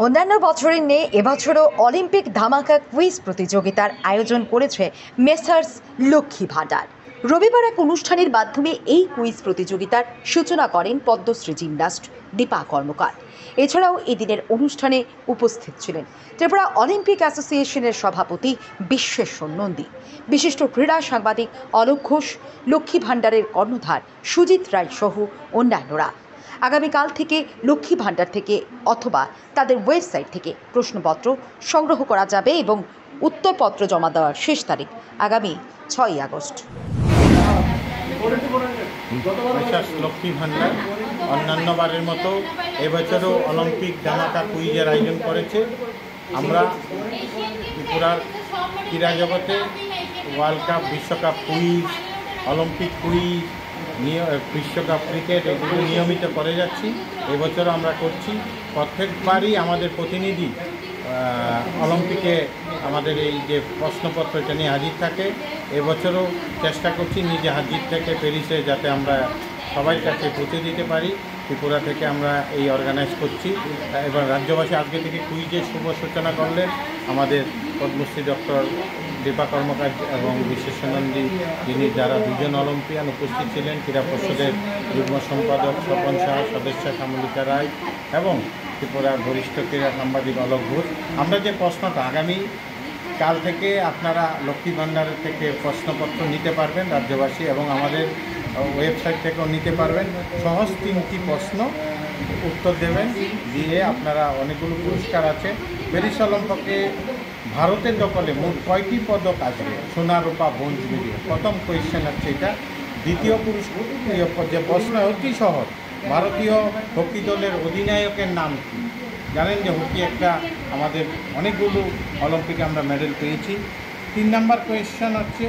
অন্যান্য বছরের ন্যায় এবছরও অলিম্পিক ধামাকা কুইজ প্রতিযোগিতার আয়োজন করেছে মেসার্স লক্ষ্মী ভাণ্ডার। রবিবার এক অনুষ্ঠানের মাধ্যমে এই কুইজ প্রতিযোগিতার সূচনা করেন পদ্মশ্রী জিমন্যাস্ট দীপা কর্মকার। এছাড়াও এদিনের অনুষ্ঠানে উপস্থিত ছিলেন ত্রিপুরা অলিম্পিক অ্যাসোসিয়েশনের সভাপতি বিশ্বেশ্বর নন্দী, বিশিষ্ট ক্রীড়া সাংবাদিক অলোক ঘোষ, লক্ষ্মী ভাণ্ডারের কর্ণধার সুজিত রায় সহ অন্যান্যরা। আগামীকাল থেকে লক্ষ্মী ভাণ্ডার থেকে অথবা তাদের ওয়েবসাইট থেকে প্রশ্নপত্র সংগ্রহ করা যাবে এবং উত্তরপত্র জমা দেওয়ার শেষ তারিখ আগামী 6ই আগস্ট। লক্ষ্মী ভাণ্ডার অন্যান্যবারের মতো এবছরও অলিম্পিক ধামাকা কুইজের আয়োজন করেছে। আমরা ত্রিপুরার ক্রীড়া জগতে ওয়ার্ল্ড কাপ, বিশ্বকাপ কুইজ, অলিম্পিক কুইজ, বিশ্বকাপ ক্রিকেট এগুলো নিয়মিত করে যাচ্ছি। এবছরও আমরা করছি। প্রত্যেকবারই আমাদের প্রতিনিধি অলিম্পিকে আমাদের এই যে প্রশ্নপত্র এটা নিয়ে হাজির থাকে। এবছরও চেষ্টা করছি নিজে হাজির থেকে প্যারিসে যাতে আমরা সবাই কাছে পৌঁছে দিতে পারি। ত্রিপুরা থেকে আমরা এই অর্গানাইজ করছি। এবার রাজ্যবাসী আজকে থেকে কুইজের শুভ সূচনা করলেন আমাদের পদ্মশ্রী ডক্টর দীপা কর্মকার এবং বিশ্বেশ্বর নন্দী, যিনি যারা দুজন অলিম্পিয়ান উপস্থিত ছিলেন, ক্রীড়া পরিষদের যুগ্ম সম্পাদক স্বপন শাহ, সদস্য শ্যামলিকা রায় এবং ত্রিপুরার বরিষ্ঠ ক্রীড়া সাংবাদিক অলোক ঘোষ। আমরা যে প্রশ্নটা আগামী কাল থেকে আপনারা লক্ষ্মী ভাণ্ডারের থেকে প্রশ্নপত্র নিতে পারবেন রাজ্যবাসী, এবং আমাদের ওয়েবসাইট থেকেও নিতে পারবেন। সহজ 3টি প্রশ্ন উত্তর দেবেন, দিয়ে আপনারা অনেকগুলো পুরস্কার আছে। প্যারিস অলিম্পিকে ভারতের দখলে মোট 6টি পদক আসবে? সোনা, রূপা, ব্রোঞ্জ, মেডেল। প্রথম কোয়েশ্চেন হচ্ছে এটা। দ্বিতীয় পুরস্কার যে প্রশ্ন অতি সহজ, ভারতীয় হকি দলের অধিনায়কের নাম কী? জানেন যে হকি একটা আমাদের অনেকগুলো অলিম্পিকে আমরা মেডেল পেয়েছি। 3 নম্বর কোয়েশ্চেন হচ্ছে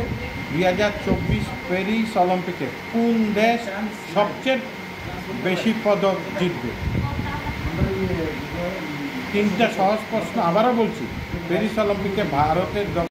2024 প্যারিস অলিম্পিকে কোন দেশ সবচেয়ে বেশি পদক জিতবে? 3টা সহজ প্রশ্ন। আবারও বলছি, প্যারিস অলিম্পিকে ভারতের